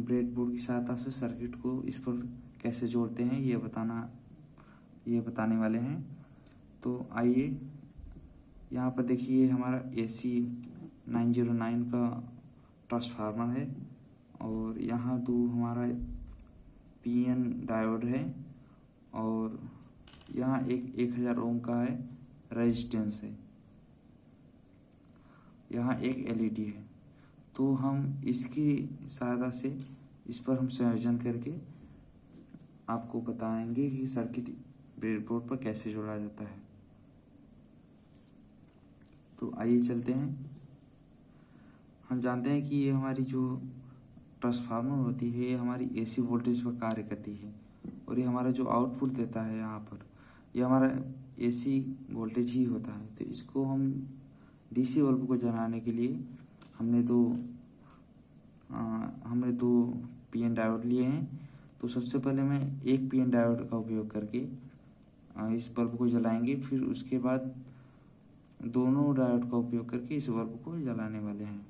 हम ब्रेडबोर्ड की सहायता से सर्किट को इस पर कैसे जोड़ते हैं ये बताने वाले हैं। तो आइए, यहाँ पर देखिए हमारा AC 909 का ट्रांसफार्मर है और यहाँ दो हमारा PN डायोड है और यहाँ एक 1000 ओम का है रेजिस्टेंस है। यहाँ एक LED है। तो हम इसकी सहायता से इस पर हम संयोजन करके आपको बताएंगे कि सर्किट ब्रेडबोर्ड पर कैसे जोड़ा जाता है। तो आइए चलते हैं। हम जानते हैं कि ये हमारी जो ट्रांसफार्मर होती है ये हमारी AC वोल्टेज पर कार्य करती है और ये हमारा जो आउटपुट देता है यहाँ पर ये हमारा AC वोल्टेज ही होता है। तो इसको हम DC बल्ब को जलाने के लिए हमने दो PN डायोड लिए हैं। तो सबसे पहले मैं एक PN डायोड का उपयोग करके इस बल्ब को जलाएंगे, फिर उसके बाद दोनों डायोड का उपयोग करके इस बल्ब को जलाने वाले हैं।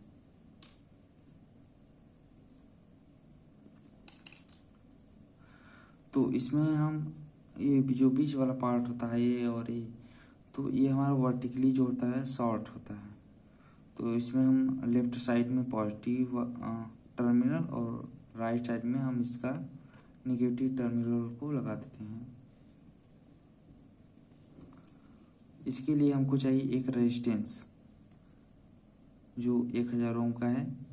तो इसमें हम ये जो बीच वाला पार्ट होता है ये और ये, तो ये हमारा वर्टिकली जो होता है शॉर्ट होता है। तो इसमें हम लेफ्ट साइड में पॉजिटिव टर्मिनल और राइट साइड में हम इसका नेगेटिव टर्मिनल को लगा देते हैं। इसके लिए हमको चाहिए एक रेजिस्टेंस जो 1000 ओम का है।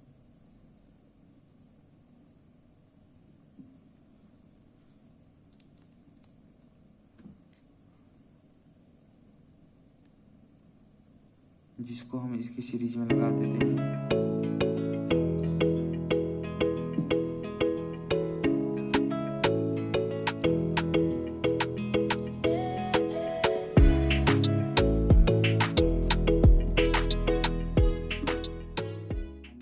जिसको हम इसकी सीरीज में लगा देते हैं।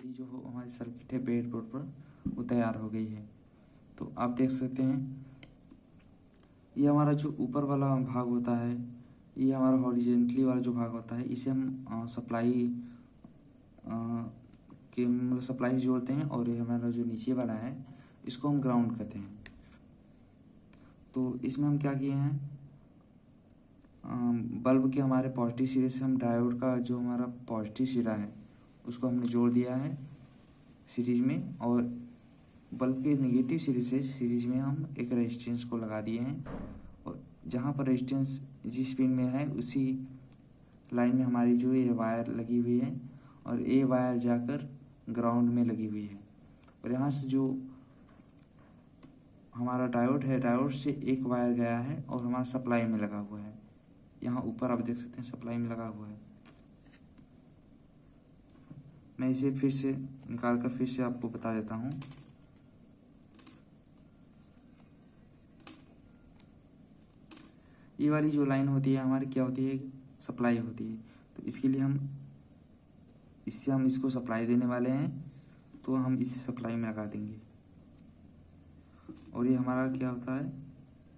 जो हमारी सर्किट है ब्रेडबोर्ड पर वो तैयार हो गई है। तो आप देख सकते हैं ये हमारा जो ऊपर वाला भाग होता है ये हमारा हॉरिजेंटली वाला जो भाग होता है इसे हम सप्लाई से जोड़ते हैं और ये हमारा जो नीचे वाला है इसको हम ग्राउंड कहते हैं। तो इसमें हम क्या किए हैं, बल्ब के हमारे पॉजिटिव सिरे से हम डायोड का जो हमारा पॉजिटिव सिरा है उसको हमने जोड़ दिया है सीरीज में, और बल्ब के नेगेटिव सिरे से सीरीज में हम एक रेजिस्टेंस को लगा दिए हैं। और जहाँ पर रेजिस्टेंस जिस पिन में है उसी लाइन में हमारी जो ये वायर लगी हुई है और ये वायर जाकर ग्राउंड में लगी हुई है। और यहाँ से जो हमारा डायोड है डायोड से एक वायर गया है और हमारा सप्लाई में लगा हुआ है। यहाँ ऊपर आप देख सकते हैं सप्लाई में लगा हुआ है। मैं इसे फिर से निकाल कर फिर से आपको बता देता हूँ। ये वाली जो लाइन होती है हमारी क्या होती है, सप्लाई होती है। तो इसके लिए हम इसको सप्लाई देने वाले हैं, तो हम इसे सप्लाई में लगा देंगे। और ये हमारा क्या होता है,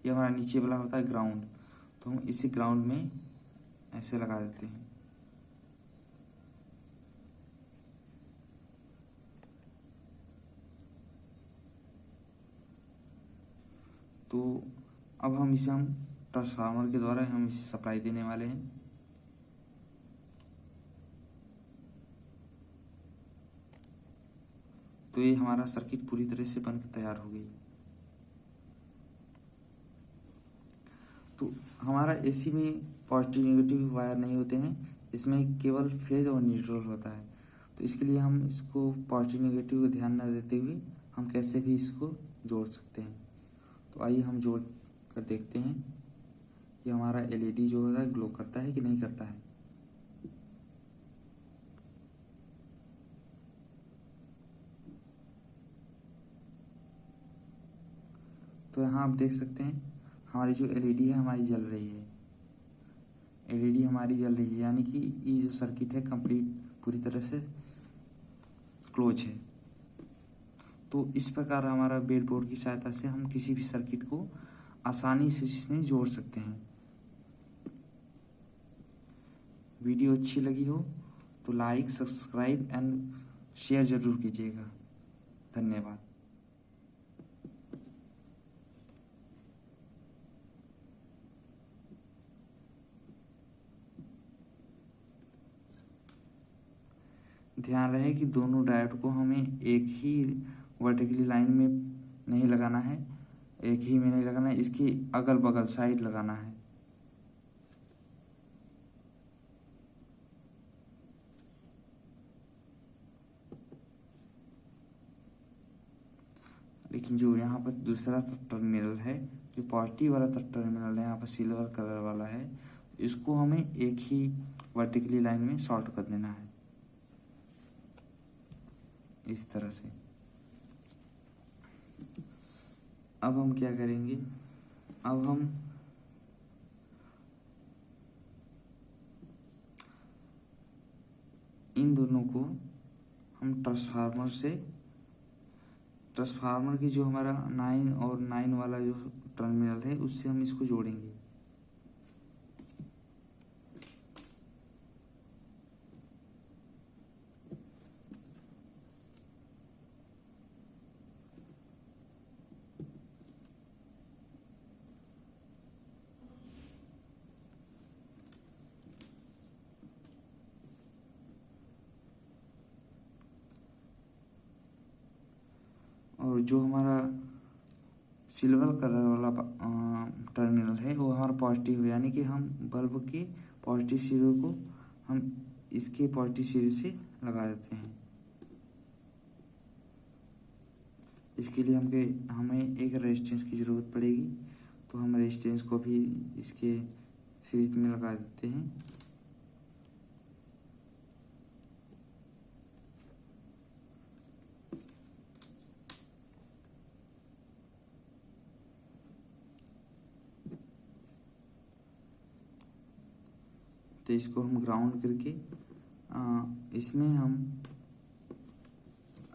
ये हमारा नीचे वाला होता है ग्राउंड, तो हम इसे ग्राउंड में ऐसे लगा देते हैं। तो अब हम ट्रांसफार्मर के द्वारा हम इसे सप्लाई देने वाले हैं। तो ये हमारा सर्किट पूरी तरह से बनकर तैयार हो गई। तो हमारा AC में पॉजिटिव नेगेटिव वायर नहीं होते हैं, इसमें केवल फेज और न्यूट्रल होता है। तो इसके लिए हम इसको पॉजिटिव नेगेटिव को ध्यान न देते हुए हम कैसे भी इसको जोड़ सकते हैं। तो आइए हम जोड़ कर देखते हैं कि हमारा LED जो होता है ग्लो करता है कि नहीं करता है। तो यहाँ आप देख सकते हैं हमारी जो LED है हमारी जल रही है। LED हमारी जल रही है, यानी कि ये जो सर्किट है कंप्लीट पूरी तरह से क्लोज है। तो इस प्रकार हमारा ब्रेडबोर्ड की सहायता से हम किसी भी सर्किट को आसानी से इसमें जोड़ सकते हैं। वीडियो अच्छी लगी हो तो लाइक, सब्सक्राइब एंड शेयर ज़रूर कीजिएगा। धन्यवाद। ध्यान रहे कि दोनों डायोड को हमें एक ही वर्टिकली लाइन में नहीं लगाना है, एक ही में नहीं लगाना है, इसकी अगल बगल साइड लगाना है। लेकिन जो यहाँ पर दूसरा टर्मिनल है, जो पॉजिटिव वाला टर्मिनल है, यहाँ पर सिल्वर कलर वाला है, इसको हमें एक ही वर्टिकली लाइन में शॉर्ट कर देना है इस तरह से। अब हम क्या करेंगे, अब हम इन दोनों को हम ट्रांसफार्मर की जो हमारा 9 और 9 वाला जो टर्मिनल है उससे हम इसको जोड़ेंगे। और जो हमारा सिल्वर कलर वाला टर्मिनल है वो हमारा पॉजिटिव है, यानी कि हम बल्ब के पॉजिटिव सिरे को हम इसके पॉजिटिव सिरे से लगा देते हैं। इसके लिए हमें एक रेजिस्टेंस की ज़रूरत पड़ेगी, तो हम रेजिस्टेंस को भी इसके सीरीज में लगा देते हैं। तो इसको हम ग्राउंड करके इसमें हम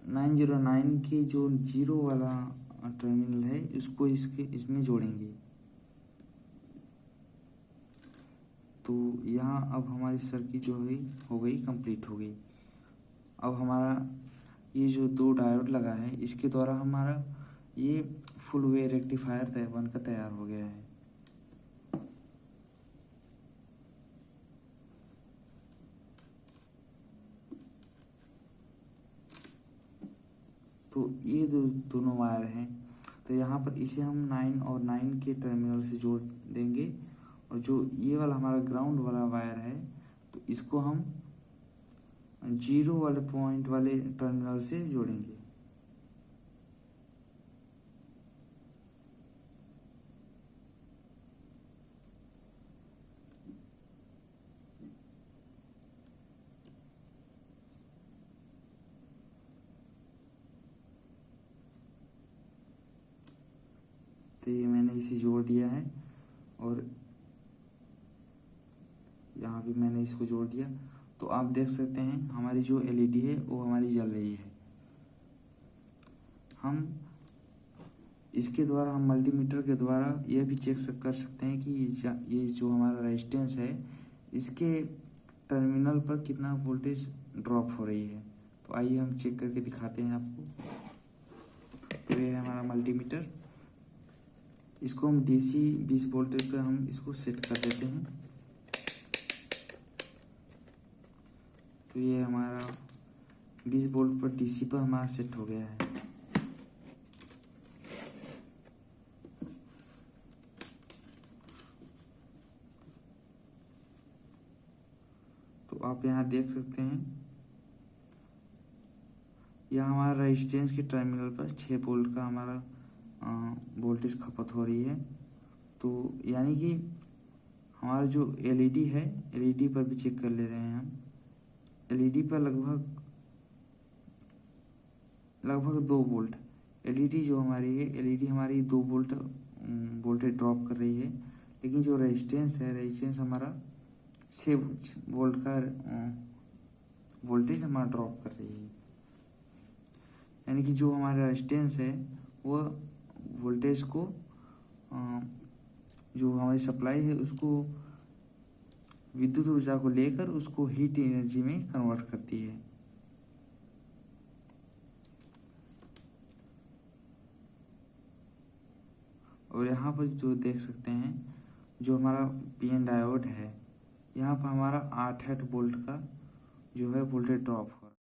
909 के जो 0 वाला टर्मिनल है उसको इसमें जोड़ेंगे। तो यहाँ अब हमारी सर्किट जो है हो गई, कंप्लीट हो गई। अब हमारा ये जो 2 डायोड लगा है इसके द्वारा हमारा ये फुल वे रेक्टिफायर बनकर तैयार हो गया है। तो ये दोनों वायर हैं, तो यहाँ पर इसे हम 9 और 9 के टर्मिनल से जोड़ देंगे, और जो ये वाला हमारा ग्राउंड वाला वायर है तो इसको हम 0 वाले पॉइंट वाले टर्मिनल से जोड़ेंगे। तो ये मैंने इसे जोड़ दिया है, और यहाँ भी मैंने इसको जोड़ दिया। तो आप देख सकते हैं हमारी जो एलईडी है वो हमारी जल रही है। हम इसके द्वारा, हम मल्टीमीटर के द्वारा यह भी चेक कर सकते हैं कि ये जो हमारा रेजिस्टेंस है इसके टर्मिनल पर कितना वोल्टेज ड्रॉप हो रही है। तो आइए हम चेक करके दिखाते हैं आपको। तो ये है हमारा मल्टीमीटर, इसको हम डीसी 20 वोल्टेज पर हम इसको सेट कर देते हैं। तो ये हमारा 20 वोल्ट पर डीसी पर हमारा सेट हो गया है। तो आप यहाँ देख सकते हैं, यह हमारा रेजिस्टेंस के टर्मिनल पर 6 वोल्ट का हमारा वोल्टेज खपत हो रही है। तो यानी कि हमारा जो एलईडी है, एलईडी पर भी चेक कर ले रहे हैं हम। एलईडी पर लगभग 2 वोल्ट एलईडी जो हमारी है, एलईडी हमारी 2 वोल्ट वोल्टेज ड्रॉप कर रही है। लेकिन जो रेजिस्टेंस है, रेजिस्टेंस हमारा 6 वोल्ट का वोल्टेज हमारा ड्रॉप कर रही है। यानी कि जो हमारा रेजिस्टेंस है वह वोल्टेज को, जो हमारी सप्लाई है उसको, विद्युत ऊर्जा को लेकर उसको हीट एनर्जी में कन्वर्ट करती है। और यहाँ पर जो देख सकते हैं, जो हमारा पीएन डायोड है, यहाँ पर हमारा 8 वोल्ट का जो है वोल्टेज ड्रॉप हो रहा है।